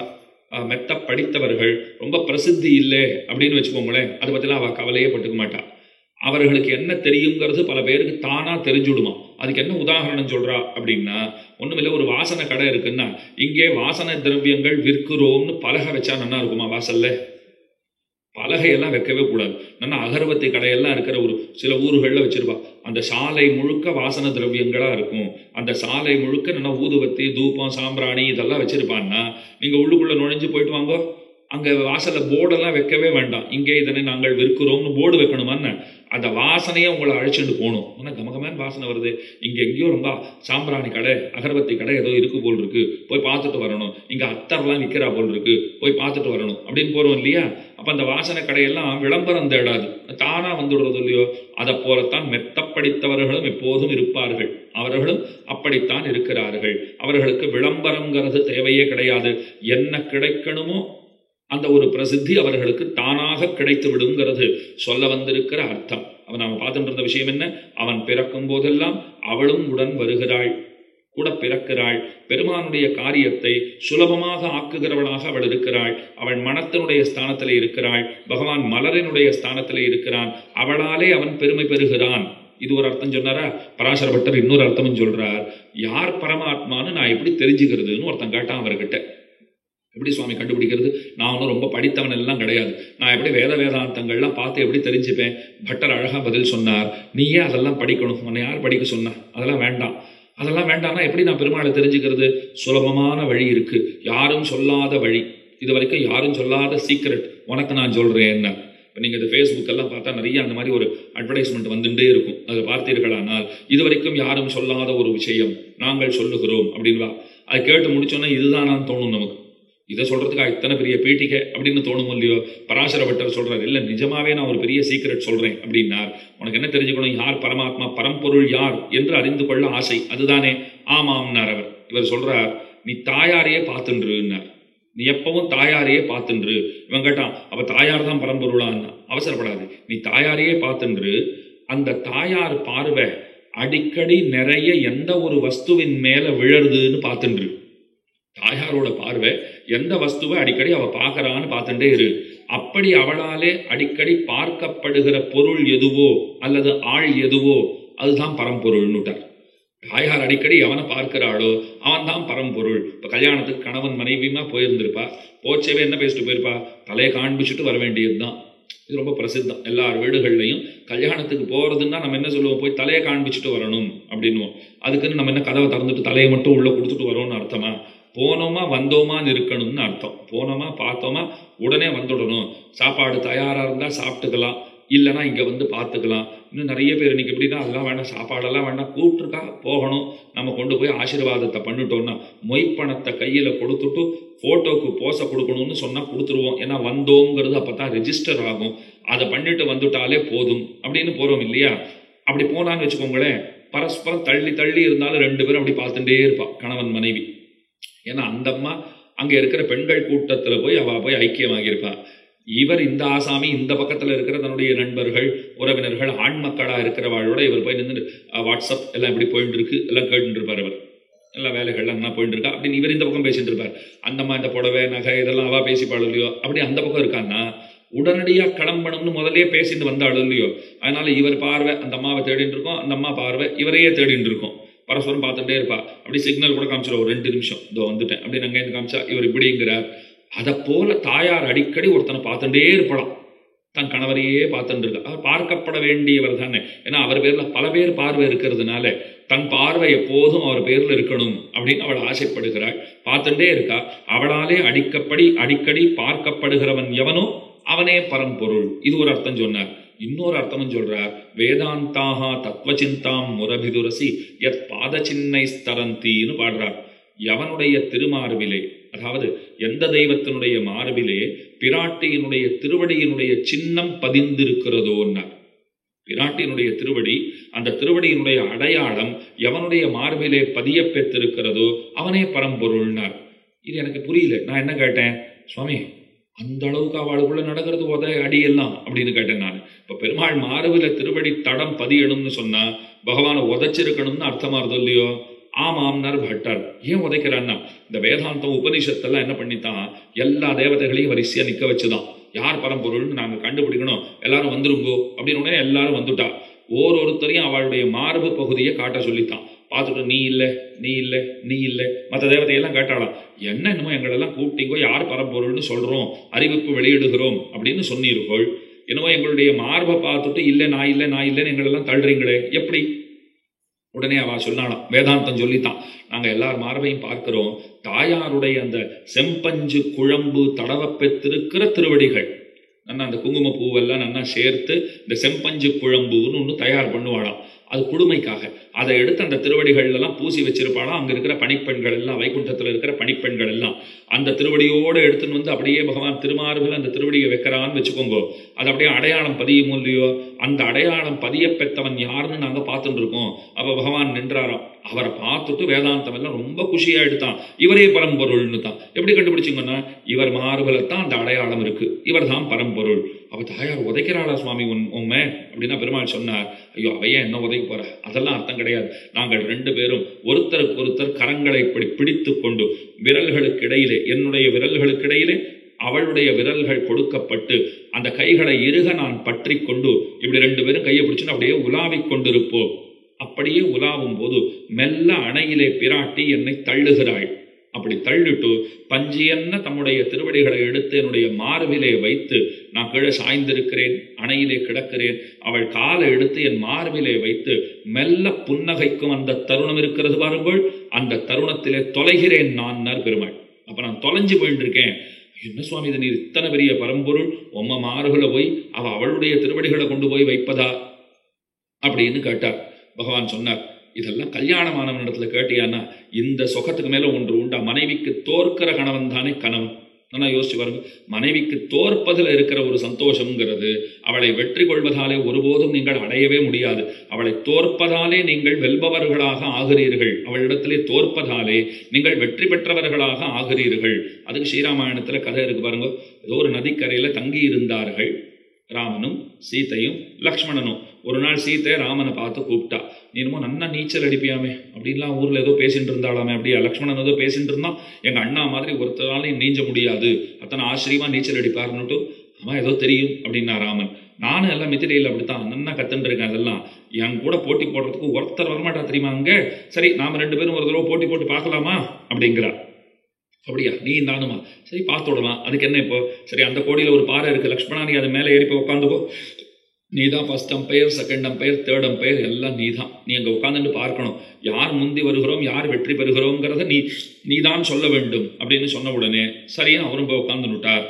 மெத்த படித்தவர்கள், ரொம்ப பிரசித்தி இல்லை அப்படின்னு வச்சுக்கோங்களேன், அதை பத்திலாம் அவ கவலையே பட்டுக்க மாட்டா. அவர்களுக்கு என்ன தெரியுங்கிறது பல பேருக்கு தானா தெரிஞ்சுடுமா. அதுக்கு என்ன உதாரணம் சொல்றா அப்படின்னா, ஒண்ணுமில்ல, ஒரு வாசனை கடை இருக்குன்னா இங்கே வாசனை திரவியங்கள் விற்கிறோம்னு பலகை வச்சா நல்லா இருக்குமா? வாசல்ல பலகையெல்லாம் வைக்கவே கூடாது. நல்லா அகர்பத்தி கடையெல்லாம் இருக்கிற ஒரு சில ஊர்களில் வச்சிருப்பா. அந்த சாலை முழுக்க வாசன திரவியங்களா இருக்கும். அந்த சாலை முழுக்க நல்லா ஊதுவத்தி, தூபம், சாம்பிராணி இதெல்லாம் வச்சிருப்பான்னா நீங்க உள்ளுக்குள்ள நுழைஞ்சு போயிட்டு வாங்க, அங்க வாசல்ல போர்டெல்லாம் வைக்கவே வேண்டாம். இங்கே இதனை நாங்கள் விற்கிறோம்னு போர்டு வைக்கணுமான்னு அந்த வாசனையே உங்களை அழைச்சிட்டு போகணும். ஆனால் கமகமான வாசனை வருது, இங்கே எங்கேயோ ரொம்ப சாம்பிராணி கடை, அகர்பத்தி கடை ஏதோ இருக்கு போல் இருக்கு, போய் பார்த்துட்டு வரணும், இங்கே அத்தர்லாம் விற்கிறா போல் இருக்கு, போய் பார்த்துட்டு வரணும் அப்படின்னு போகிறோம் இல்லையா? அப்போ அந்த வாசனை கடையெல்லாம் விளம்பரம் தேடாது, தானா வந்துடுறது இல்லையோ? அதை போலத்தான் மெத்தப்படித்தவர்களும் எப்போதும் இருப்பார்கள். அவர்களும் அப்படித்தான் இருக்கிறார்கள். அவர்களுக்கு விளம்பரங்கிறது தேவையே கிடையாது. என்ன கிடைக்கணுமோ அந்த ஒரு பிரசித்தி அவர்களுக்கு தானாக கிடைத்து விடுங்கிறது சொல்ல வந்திருக்கிற அர்த்தம். அவன் நாம பார்த்துட்டு இருந்த விஷயம் என்ன? அவன் பிறக்கும் போதெல்லாம் அவளும் உடன் வருகிறாள், கூட பிறக்கிறாள். பெருமானுடைய காரியத்தை சுலபமாக ஆக்குகிறவளாக அவள் இருக்கிறாள். அவள் மனத்தினுடைய ஸ்தானத்திலே இருக்கிறாள். பகவான் மலரினுடைய ஸ்தானத்திலே இருக்கிறான். அவளாலே அவன் பெருமை பெறுகிறான். இது ஒரு அர்த்தம் சொன்னாரா? பராசர பட்டர் இன்னொரு அர்த்தமும் சொல்றார். யார் பரமாத்மான்னு நான் எப்படி தெரிஞ்சுக்கிறதுன்னு ஒருத்தன் கேட்டான் அவர்கிட்ட. எப்படி சுவாமி கண்டுபிடிக்கிறது? நான் ஒன்றும் ரொம்ப படித்தவன் எல்லாம் கிடையாது, நான் எப்படி வேதாந்தங்கள்லாம் பார்த்து எப்படி தெரிஞ்சுப்பேன்? பட்டர் அழகா பதில் சொன்னார். நீயே அதெல்லாம் படிக்கணும், உன்னை யார் படிக்க சொன்னா? அதெல்லாம் வேண்டாம். அதெல்லாம் வேண்டாம்னா எப்படி நான் பெருமாளை தெரிஞ்சுக்கிறது? சுலபமான வழி இருக்கு, யாரும் சொல்லாத வழி, இது வரைக்கும் யாரும் சொல்லாத சீக்ரெட் உனக்கு நான் சொல்றேன். என்ன இப்போ நீங்கள் இந்த ஃபேஸ்புக் எல்லாம் பார்த்தா நிறைய அந்த மாதிரி ஒரு அட்வர்டைஸ்மெண்ட் வந்துட்டே இருக்கும். அதை பார்த்தீர்களானால் இது வரைக்கும் யாரும் சொல்லாத ஒரு விஷயம் நாங்கள் சொல்லுகிறோம் அப்படின்வா. அதை கேட்டு முடிச்சோன்னா இதுதான் நான் தோணும் நமக்கு. இதை சொல்றதுக்கு இத்தனை பெரிய பீட்டிகை அப்படின்னு தோணும் இல்லையோ? பராசர பட்டர் சொல்றாரு, இல்லை நிஜமாவே நான் ஒரு பெரிய சீக்ரெட் சொல்றேன் அப்படின்னார். உனக்கு என்ன தெரிஞ்சுக்கணும்? யார் பரமாத்மா, பரம்பொருள் யார் என்று அறிந்து கொள்ள ஆசை, அதுதானே? ஆமாம்னார் அவர். இவர் சொல்றார், நீ தாயாரையே பார்த்துன்றுன்னார். நீ எப்பவும் தாயாரையே பார்த்துன்று. இவன் கேட்டான், அப்ப தாயார் தான் பரம்பொருளான்னா. அவசரப்படாது, நீ தாயாரையே பார்த்துன்று. அந்த தாயார் பார்வை அடிக்கடி நிறைய எந்த ஒரு வஸ்துவின் மேல விழருதுன்னு பார்த்துன்று. தாயாரோட பார்வை எந்த வஸ்துவை அடிக்கடி அவ பார்க்கறான்னு பார்த்துட்டே இரு. அப்படி அவளாலே அடிக்கடி பார்க்கப்படுகிற பொருள் எதுவோ அல்லது ஆள் எதுவோ அதுதான் பரம்பொருள்னுட்டார். தாயார் அடிக்கடி எவனை பார்க்கிறாளோ அவன் தான் பரம்பொருள். இப்போ கல்யாணத்துக்கு கணவன் மனைவியுமா போயிருந்திருப்பா, போச்சவே என்ன பேசிட்டு போயிருப்பா? தலையை காண்பிச்சுட்டு வர வேண்டியது தான். இது ரொம்ப பிரசித்தம். எல்லார் வீடுகள்லையும் கல்யாணத்துக்கு போகிறதுன்னா நம்ம என்ன சொல்லுவோம்? போய் தலையை காண்பிச்சுட்டு வரணும் அப்படின்வோம். அதுக்குன்னு நம்ம என்ன கதவை திறந்துட்டு தலையை மட்டும் உள்ளே கொடுத்துட்டு வரோம்னு அர்த்தமா? போனோமா வந்தோமான்னு இருக்கணும்னு அர்த்தம். போனோமா பார்த்தோமா உடனே வந்துடணும். சாப்பாடு தயாராக இருந்தால் சாப்பிட்டுக்கலாம், இல்லைனா இங்கே வந்து பார்த்துக்கலாம். இன்னும் நிறைய பேர் இன்னைக்கு எப்படின்னா அதெல்லாம் வேண்டாம், சாப்பாடெல்லாம் வேண்டாம், கூப்பிட்டுருக்கா போகணும், நம்ம கொண்டு போய் ஆசீர்வாதத்தை பண்ணிட்டோம்னா மொய்ப்பணத்தை கையில் கொடுத்துட்டு ஃபோட்டோக்கு போஸை கொடுக்கணும்னு சொன்னால் கொடுத்துருவோம். ஏன்னா வந்தோங்கிறது அப்போ தான் ரெஜிஸ்டர் ஆகும். அதை பண்ணிட்டு வந்துட்டாலே போதும் அப்படின்னு போகிறோம் இல்லையா? அப்படி போனான்னு வச்சுக்கோங்களேன், பரஸ்பரம் தள்ளி தள்ளி இருந்தாலும் ரெண்டு பேரும் அப்படி பார்த்துட்டே இருப்பாள், கணவன் மனைவி. ஏன்னா அந்த அம்மா அங்கே இருக்கிற பெண்கள் கூட்டத்தில் போய் அவள் போய் ஐக்கியமாகியிருப்பாள். இவர் இந்த ஆசாமி இந்த பக்கத்தில் இருக்கிற தன்னுடைய நண்பர்கள் உறவினர்கள் ஆண் மக்களாக இருக்கிறவாளோட இவர் போய் நின்று வாட்ஸ்அப் எல்லாம் இப்படி போயிட்டு இருக்கு எல்லாம் கேட்டுட்டு இருப்பார். அவர் எல்லா வேலைகள்லாம் என்ன போயிட்டு இருக்கா அப்படின்னு இவர் இந்த பக்கம் பேசிட்டு இருப்பார். அந்தம்மா இந்த புடவை நகை இதெல்லாம் அவள் பேசிப்பாள் இல்லையோ? அப்படி அந்த பக்கம் இருக்கான்னா உடனடியாக கிளம்பணும்னு முதலே பேசிட்டு வந்தாலும் இல்லையோ? அதனால இவர் பார்வை அந்த அம்மாவை தேடிட்டு இருக்கோம், அந்த அம்மா பார்வை இவரையே தேடிட்டு இருக்கோம். பரஸ்பரம் பார்த்துட்டே இருப்பா. அப்படி சிக்னல் கூட காமிச்சிடும், ஒரு 2 நிமிஷம் இதோ வந்துட்டேன் அப்படின்னு அங்கேருந்து காமிச்சா இவர் இப்படிங்கிறார். அதை போல தாயார் அடிக்கடி ஒருத்தனை பார்த்துட்டே இருப்பலாம், தன் கணவரையே பார்த்துட்டு இருக்கா. அவர் பார்க்கப்பட வேண்டியவர் தானே. ஏன்னா அவர் பேர்ல பல பேர் பார்வை இருக்கிறதுனால தன் பார்வை எப்போதும் அவர் பேர்ல இருக்கணும் அப்படின்னு அவள் ஆசைப்படுகிறாள். பார்த்துட்டே இருக்கா. அவளாலே அடிக்கடி பார்க்கப்படுகிறவன் எவனோ அவனே பரம்பொருள். இது ஒரு அர்த்தம் சொன்னார். இன்னொரு அர்த்தமும் சொல்றார். வேதாந்தாக தத்துவச்சிந்தாம் முரபிதுரசி யத் பாத சின்னை ஸ்தரந்தின்னு பாடுறார். எவனுடைய திருமார்பிலே, அதாவது எந்த தெய்வத்தினுடைய மார்பிலே பிராட்டியினுடைய திருவடியினுடைய சின்னம் பதிந்திருக்கிறதோன்னார். பிராட்டியினுடைய திருவடி, அந்த திருவடியினுடைய அடையாளம் எவனுடைய மார்பிலே பதிய பெற்றிருக்கிறதோ அவனே பரம்பொருள்னார். இது எனக்கு புரியல. நான் என்ன கேட்டேன்? சுவாமி அந்த அளவுக்கு அவளுக்குள்ள நடக்கிறது அடியெல்லாம் அப்படின்னு கேட்டேன் நான். இப்போ பெருமாள் மார்பில் திருவடி தடம் பதியணும்னு சொன்னா பகவானை உதைச்சிருக்கணும்னு அர்த்தமா இருந்தோ இல்லையோ? ஆமாம்னார் பட்டர். ஏன் உதைக்கிறான்னா, இந்த வேதாந்தம் உபனிஷத்தெல்லாம் என்ன பண்ணித்தான், எல்லா தேவதைகளையும் வரிசையா நிற்க வச்சுதான். யார் பரம்பொருள்னு நாங்கள் கண்டுபிடிக்கணும், எல்லாரும் வந்துருங்கோ அப்படின்னு உடனே எல்லாரும் வந்துட்டா. ஒருத்தரையும் அவளுடைய மார்பு பகுதியை காட்ட சொல்லித்தான். பார்த்துட்டு நீ இல்லை நீ இல்லை நீ இல்லை, மற்ற தேவதையெல்லாம் கேட்டாலாம். என்னமோ எங்களெல்லாம் கூப்பிட்டீங்கோ, யார் பரம்பொருள்னு சொல்கிறோம், அறிவிப்பு வெளியிடுகிறோம் அப்படின்னு சொன்னீர்கள். என்னமோ எங்களுடைய மார்பை பார்த்துட்டு இல்லை நான் இல்லை நான் இல்லைன்னு எங்களெல்லாம் தள்ளுறீங்களே எப்படி? உடனே அவ சொன்னாலாம், வேதாந்தம் சொல்லித்தான், நாங்கள் எல்லார் மார்பையும் பார்க்கிறோம். தாயாருடைய அந்த செம்பஞ்சு குழம்பு தடவ பெற்றிருக்கிற திருவடிகள் நன்னா அந்த குங்கும பூவெல்லாம் நன்னா சேர்த்து இந்த செம்பஞ்சு குழம்புன்னு ஒன்று தயார் பண்ணுவாளாம். அது குடுமைக்காக அதை எடுத்து அந்த திருவடிகள்லாம் பூசி வச்சிருப்பாளாம். அங்கே இருக்கிற பணிப்பெண்கள் எல்லாம், வைகுண்டத்தில் இருக்கிற பணிப்பெண்கள் எல்லாம் அந்த திருவடியோடு எடுத்துன்னு வந்து அப்படியே பகவான் திருமார்பில் அந்த திருவடியை வைக்கிறான்னு வச்சுக்கோங்க. அது அப்படியே அடையாளம் பதியும் இல்லையோ? அந்த அடையாளம் பதிய பெற்றவன் யாருன்னு நாங்கள் பார்த்துட்டு இருக்கோம். அப்போ பகவான் நின்றாராம். அவரை பார்த்துட்டு வேதாந்தம் எல்லாம் ரொம்ப குஷியா எடுத்தான். இவரே பரம்பொருள்னு தான். எப்படி கண்டுபிடிச்சிங்கன்னா, இவர் மார்பில் தான் அந்த அடையாளம் இருக்கு, இவர் தான் பரம்பொருள். அவ தாயார் உதைக்கிறாளா சுவாமி உண்மை அப்படின்னா பெருமாள் சொன்னார், ஐயோ அவையே என்ன உதைக்க போற, அதெல்லாம் அர்த்தம் கிடையாது. நாங்கள் 2 பேரும் ஒருத்தருக்கு ஒருத்தர் கரங்களை இப்படி பிடித்து கொண்டு விரல்களுக்கு இடையிலே, என்னுடைய விரல்களுக்கு இடையிலே அவளுடைய விரல்கள் கொடுக்கப்பட்டு அந்த கைகளை இறுக நான் பற்றி கொண்டு இப்படி 2 பேரும் கையை பிடிச்சுன்னு அப்படியே உலாவிக் கொண்டிருப்போம். அப்படியே உலாவும் போது மெல்ல அணையிலே பிராட்டி என்னை தள்ளுகிறாள். அப்படி தள்ளிட்டு பஞ்சியன்ன தம்முடைய திருவடிகளை எடுத்து என்னுடைய மார்பிலே வைத்து, நான் கீழே சாய்ந்திருக்கிறேன், அணையிலே கிடக்கிறேன், அவள் காலை எடுத்து என் மார்பிலே வைத்து மெல்ல புன்னகைக்கும் அந்த தருணம் இருக்கிறது பாருங்கள். அந்த தருணத்திலே தொலைகிறேன் நான் பெருமாள். அப்ப நான் தொலைஞ்சு போயிட்டு இருக்கேன். என்ன சுவாமி இது, நீர் இத்தனை பெரிய பரம்பொருள் உம்ம மார்பில போய் அவளுடைய திருவடிகளை கொண்டு போய் வைப்பதா அப்படின்னு கேட்டார். பகவான் சொன்னார், இதெல்லாம் கல்யாணமான இடத்துல கேட்டியானா இந்த சுகத்துக்கு மேல ஒன்று உண்டா? மனைவிக்கு தோற்கிற கணவன் தானே கணவன். நல்லா யோசிச்சு பாருங்க. மனைவிக்கு தோற்பதில் இருக்கிற ஒரு சந்தோஷம்ங்கிறது அவளை வெற்றி கொள்வதாலே ஒருபோதும் நீங்கள் அடையவே முடியாது. அவளை தோற்பதாலே நீங்கள் வெல்பவர்களாக ஆகிறீர்கள். அவளிடத்திலே தோற்பதாலே நீங்கள் வெற்றி பெற்றவர்களாக ஆகிறீர்கள். அதுக்கு ஸ்ரீராமாயணத்துல கதை இருக்கு பாருங்க. ஏதோ ஒரு நதிக்கரையில தங்கி இருந்தார்கள் ராமனும் சீத்தையும் லக்ஷ்மணனும். ஒரு நாள் சீத்தை ராமனை பார்த்து கூப்பிட்டா, நீ என்னமோ நன்னா நீச்சல் அடிப்பியாமே அப்படின்லாம் ஊர்ல ஏதோ பேசிட்டு இருந்தாலாமே. அப்படியா? லக்ஷ்மணன் ஏதோ பேசிட்டு இருந்தான், எங்க அண்ணா மாதிரி ஒருத்தராலையும் நீஞ்ச முடியாது, அத்தனை ஆச்சரியமா நீச்சல் அடிப்பாருன்னுட்டு. அவன் ஏதோ தெரியும் அப்படின்னா ராமன். நானும் எல்லாம் மித்திரையில் அப்படித்தான் நன்னா கத்துன்னு இருக்கேன். அதெல்லாம் என் கூட போட்டி போடுறதுக்கு ஒருத்தர் வரமாட்டா தெரியுமா அங்க. சரி நாம 2 பேரும் ஒரு தடவை போட்டி போட்டு பார்க்கலாமா அப்படிங்கிறா. அப்படியா? நீ நானுமா? சரி பார்த்து விடலாம், அதுக்கு என்ன இப்போ. சரி அந்த கோடியில் ஒரு பாறை இருக்கு லக்ஷ்மணா, நீ அது மேலே ஏறி போய் உட்காந்துக்கோ. நீ தான் first umpire, second umpire, third umpire, எல்லாம் நீ தான். நீ அங்கே உட்காந்துட்டு பார்க்கணும், யார் முந்தி வருகிறோம், யார் வெற்றி பெறுகிறோங்கிறத நீ தான் சொல்ல வேண்டும் அப்படின்னு சொன்ன உடனே சரின்னு அவரும் போய் உட்காந்துட்டார்.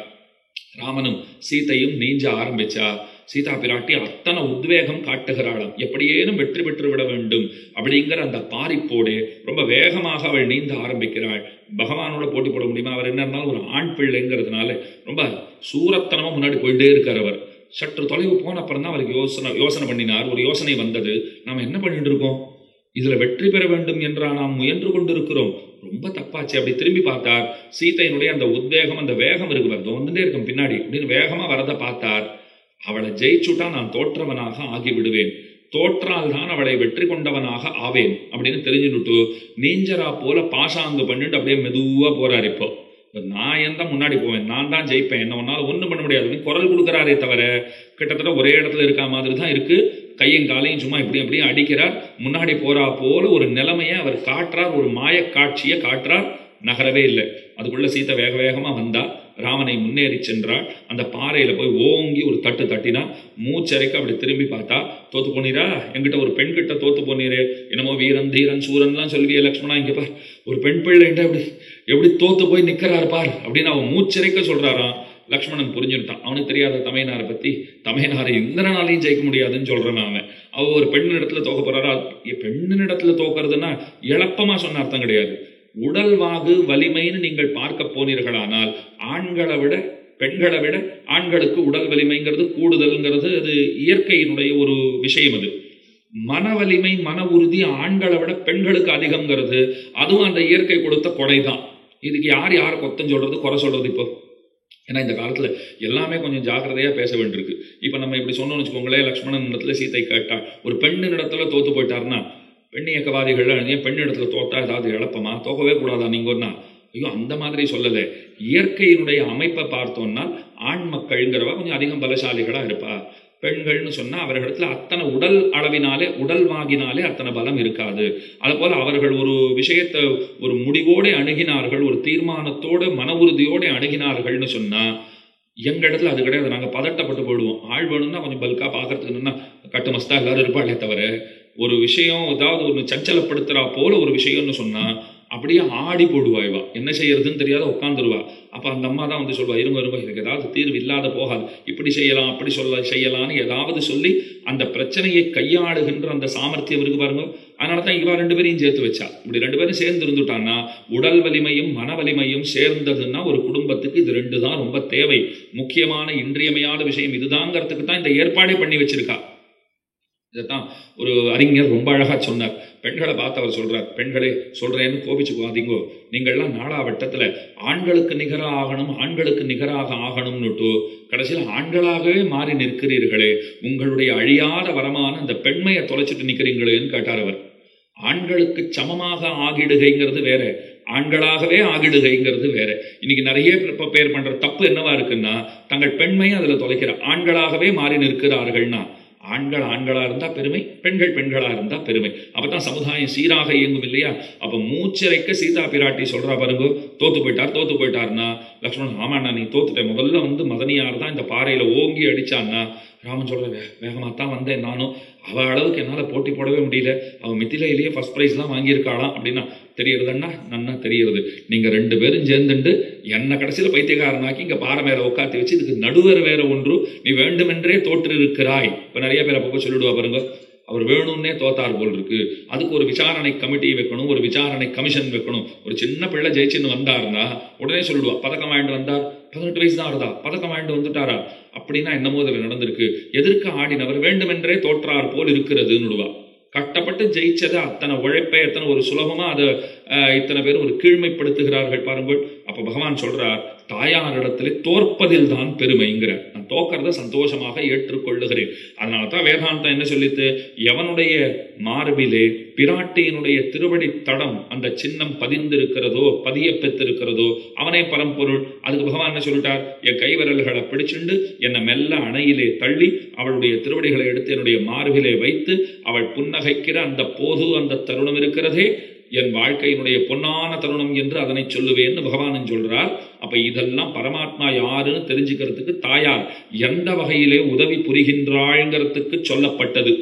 ராமனும் சீத்தையும் நீஞ்ச ஆரம்பிச்சா. சீதா பிராட்டி அத்தனை உத்வேகம் காட்டுகிறாளாம், எப்படியேனும் வெற்றி பெற்று விட வேண்டும் அப்படிங்கிற அந்த பாரிப்போடு ரொம்ப வேகமாக அவள் நீந்த ஆரம்பிக்கிறாள். பகவானோட போட்டி போட முடியுமா? அவர் என்ன இருந்தாலும் ஒரு ஆண் பிள்ளைங்கிறதுனால ரொம்ப சூரத்தனமா முன்னாடி போயிட்டே இருக்கார். அவர் சற்று தொலைவு போன அப்புறம் தான் அவருக்கு யோசனை பண்ணினார். ஒரு யோசனை வந்தது, நாம என்ன பண்ணிட்டு இருக்கோம், இதுல வெற்றி பெற வேண்டும் என்றா நாம் முயன்று கொண்டிருக்கிறோம், ரொம்ப தப்பாச்சு. அப்படி திரும்பி பார்த்தார். சீத்தையினுடைய அந்த உத்வேகம், அந்த வேகம் இருக்கு, வந்துட்டே இருக்கும் பின்னாடி அப்படின்னு வேகமா வரதை பார்த்தார். அவளை ஜெயிச்சுட்டா நான் தோற்றவனாக ஆகிவிடுவேன், தோற்றால் தான் அவளை வெற்றி கொண்டவனாக ஆவேன் அப்படின்னு தெரிஞ்சுட்டு நீஞ்சரா போல பாசாங்கு பண்ணிட்டு அப்படியே மெதுவா போறாரு. இப்போ நான் எந்த முன்னாடி போவேன், நான் தான் ஜெயிப்பேன், என்ன ஒன்னாலும் ஒன்றும் பண்ண முடியாது குரல் கொடுக்குறாரே தவிர கிட்டத்தட்ட ஒரே இடத்துல இருக்கா மாதிரி தான் இருக்கு. கையும் காலையும் சும்மா இப்படி அப்படியே அடிக்கிறார். முன்னாடி போறா போல ஒரு நிலைமையை அவர் காட்டுறார், ஒரு மாய காட்சியை காட்டுறார். நகரவே இல்லை. அதுக்குள்ள சீத்தை வேக வேகமா வந்தா. ராமனை முன்னேறி சென்றாள். அந்த பாறையில போய் ஓங்கி ஒரு தட்டு தட்டினா. மூச்சரைக்க அப்படி திரும்பி பார்த்தா, தோத்து போனீரா, என்கிட்ட ஒரு பெண் கிட்ட தோத்து போனீரே, என்னமோ வீரன் தீரன் சூரன்லாம் சொல்வியே லக்ஷ்மணா, இங்க பார் ஒரு பெண் பிள்ளைன்ட்டு எப்படி தோத்து போய் நிக்கிறாரு பார் அப்படின்னு அவன் மூச்சரைக்க சொல்றாராம். லக்ஷ்மணன் புரிஞ்சுட்டான், அவனுக்கு தெரியாத தமையனாரை பத்தி. தமையனாரை இந்திரனாலையும் ஜெயிக்க முடியாதுன்னு சொல்றான் அவன். அவ ஒரு பெண்ணின் இடத்துல தோக்க போறாரா? பெண்ணின் இடத்துல தோக்கிறதுனா எளப்பமா சொன்ன அர்த்தம் கிடையாது. உடல் வாகு வலிமைன்னு நீங்கள் பார்க்க போனீர்களானால் ஆண்களை விட பெண்களை விட ஆண்களுக்கு உடல் வலிமைங்கிறது கூடுதல்ங்கிறது அது இயற்கையினுடைய ஒரு விஷயம். அது மன வலிமை மன உறுதி ஆண்களை விட பெண்களுக்கு அதிகம்ங்கிறது அதுவும் அந்த இயற்கை கொடுத்த கொடைதான். இதுக்கு யார் கொத்தம் சொல்றது, குறை சொல்றது? இப்போ ஏன்னா இந்த காலத்துல எல்லாமே கொஞ்சம் ஜாக்கிரதையா பேச வேண்டியிருக்கு. இப்ப நம்ம இப்படி சொன்னோம்னு வச்சுக்கோங்களேன், லக்ஷ்மணன் இடத்துல சீத்தை கேட்டா, ஒரு பெண்ணின் இடத்துல தோத்து போயிட்டாருன்னா பெண்ணியக்கவாதிகள் ஏன் பெண் இடத்துல தோத்தா ஏதாவது இழப்பமா, தோக்கவே கூடாதா நீங்கன்னா? ஐயோ அந்த மாதிரி சொல்லலை. இயற்கையினுடைய அமைப்பை பார்த்தோம்னா ஆண் மக்கள்ங்கிறவா கொஞ்சம் அதிகம் பலசாலிகளா இருப்பா. பெண்கள்னு சொன்னா அவர்களிடத்துல அத்தனை உடல் அளவினாலே உடல் வாங்கினாலே அத்தனை பலம் இருக்காது. அது போல அவர்கள் ஒரு விஷயத்தை ஒரு முடிவோடு அணுகினார்கள், ஒரு தீர்மானத்தோடு மன உறுதியோடு அணுகினார்கள்னு சொன்னா எங்க இடத்துல அது கிடையாது. நாங்க பதட்டப்பட்டு போயிடுவோம். ஆள் வேணும்னா கொஞ்சம் பல்கா பாக்குறதுக்குன்னா கட்டு மஸ்தா எல்லாரும் இருப்பாளே தவிர ஒரு விஷயம் ஏதாவது ஒன்று சஞ்சலப்படுத்துறா போல ஒரு விஷயம்னு சொன்னா அப்படியே ஆடி போடுவாய்வா, என்ன செய்யறதுன்னு தெரியாத உட்காந்துருவா. அப்ப அந்த அம்மா தான் வந்து சொல்வா, இருங்க இதுக்கு ஏதாவது தீர்வு இல்லாத போகாது, இப்படி செய்யலாம் அப்படி செய்யலான்னு ஏதாவது சொல்லி அந்த பிரச்சனையை கையாளுகின்ற அந்த சாமர்த்தியம் இருக்கு பாருங்க. அதனாலதான் இவா 2 பேரையும் சேர்த்து வச்சா. இப்படி 2 பேரும் சேர்ந்து இருந்துட்டான்னா உடல் வலிமையும் மன வலிமையும் சேர்ந்ததுன்னா ஒரு குடும்பத்துக்கு இது 2 தான் ரொம்ப தேவை. முக்கியமான இன்றியமையாத விஷயம் இதுதாங்கிறதுக்கு தான் இந்த ஏற்பாடே பண்ணி வச்சிருக்கா. இதைத்தான் ஒரு அறிஞர் ரொம்ப அழகா சொன்னார். பெண்களை பார்த்து அவர் சொல்றார், பெண்களே சொல்றேன்னு கோபிச்சுக்காதீங்கோ, நீங்கள்லாம் நாளாவட்டத்துல ஆண்களுக்கு நிகராக ஆகணும் ஆண்களுக்கு நிகராக ஆகணும்னுட்டு கடைசியில் ஆண்களாகவே மாறி நிற்கிறீர்களே, உங்களுடைய அழியாத வரமான அந்த பெண்மையை தொலைச்சிட்டு நிற்கிறீங்களேன்னு கேட்டார் அவர். ஆண்களுக்கு சமமாக ஆகிடுகைங்கிறது வேற, ஆண்களாகவே ஆகிடுகைங்கிறது வேற. இன்னைக்கு நிறைய பேர் பண்ற தப்பு என்னவா இருக்குன்னா தங்கள் பெண்மையை அதுல தொலைக்கிற ஆண்களாகவே மாறி நிற்கிறார்கள்னா ஆண்கள் ஆண்களா இருந்தா பெருமை, பெண்கள் பெண்களா இருந்தா பெருமை. அப்பதான் சமுதாயம் சீராக இயங்கும் இல்லையா? அப்ப மூச்சிறைக்க சீதா பிராட்டி சொல்றா பாருங்க, தோத்து போயிட்டார்னா லக்ஷ்மணன், ஆமாண்ணா நீ தோத்துட்ட, முதல்ல மதனியார் தான் இந்த பாறையில ஓங்கி அடிச்சான்னா. ராமன் சொல்ற, வேகமா தான் வந்தேன் நானும், அவ அளவுக்கு என்னால போட்டி போடவே முடியல, அவன் மித்திலையிலேயே ஃபர்ஸ்ட் பிரைஸ் தான் வாங்கியிருக்காளாம் அப்படின்னா. தெரியுறதுன்னா நன்னா தெரியுறது. நீங்க 2 பேரும் சேர்ந்துட்டு என்ன கடைசியில பைத்தியக்காரனாக்கி இங்க பாறை மேல உட்காத்தி வச்சு இதுக்கு நடுவர் வேற ஒன்று, நீ வேண்டுமென்றே தோற்று இருக்கிறாய். இப்ப நிறைய பேர் அப்பப்போ சொல்லிடுவா பாருங்க, அவர் வேணும்னே தோத்தார் போல் இருக்கு, அதுக்கு ஒரு விசாரணை கமிட்டி வைக்கணும், ஒரு விசாரணை கமிஷன் வைக்கணும். ஒரு சின்ன பிள்ளை ஜெயிச்சுன்னு வந்தாருன்னா உடனே சொல்லிடுவா, பதக்கம் வாங்கிட்டு வந்தார், 18 வயசு தான் ஆகுதா, பதக்கம் வாங்கிட்டு வந்துட்டாரா, அப்படின்னா என்னமோ அதில் நடந்திருக்கு. எதிர்க்க ஆடினவர் வேண்டுமென்றே தோற்றார் போல் இருக்கிறதுன்னுடுவா. கட்டப்பட்டு ஜெயிச்சதை அத்தனை உழைப்பை எத்தனை ஒரு சுலபமா அதை இத்தனை பேரும் ஒரு கீழ்மைப்படுத்துகிறார்கள் பாருங்கள். அப்ப பகவான் சொல்றார், தாயாரிடத்திலே தோற்பதில் தான் பெருமைங்கிற, நான் தோக்கிறத சந்தோஷமாக ஏற்றுக்கொள்ளுகிறேன். அதனாலதான் வேதாந்தம் என்ன சொல்லித்து, எவனுடைய மார்பிலே பிராட்டியினுடைய திருவடி தடம் அந்த சின்னம் பதிந்திருக்கிறதோ, பதிய பெற்றிருக்கிறதோ அவனே பரம்பொருள். அதுக்கு பகவான் என்ன சொல்லிட்டார், என் கைவிரல்களை பிடிச்சுண்டு என்னை மெல்ல அணையிலே தள்ளி அவளுடைய திருவடிகளை எடுத்து என்னுடைய மார்பிலே வைத்து அவள் புன்னகைக்கிற அந்த போது, அந்த தருணம் இருக்கிறதே என் வாழ்க்கையினுடைய பொன்னான தருணம் என்று அதனை சொல்லுவேன்னு பகவான் சொல்றார். அப்ப இதெல்லாம் பரமாத்மா யாருன்னு தெரிஞ்சுக்கிறதுக்கு தாயார் எந்த வகையிலே உதவி புரிகின்றாள்ங்கிறதுக்கு சொல்லப்பட்டது.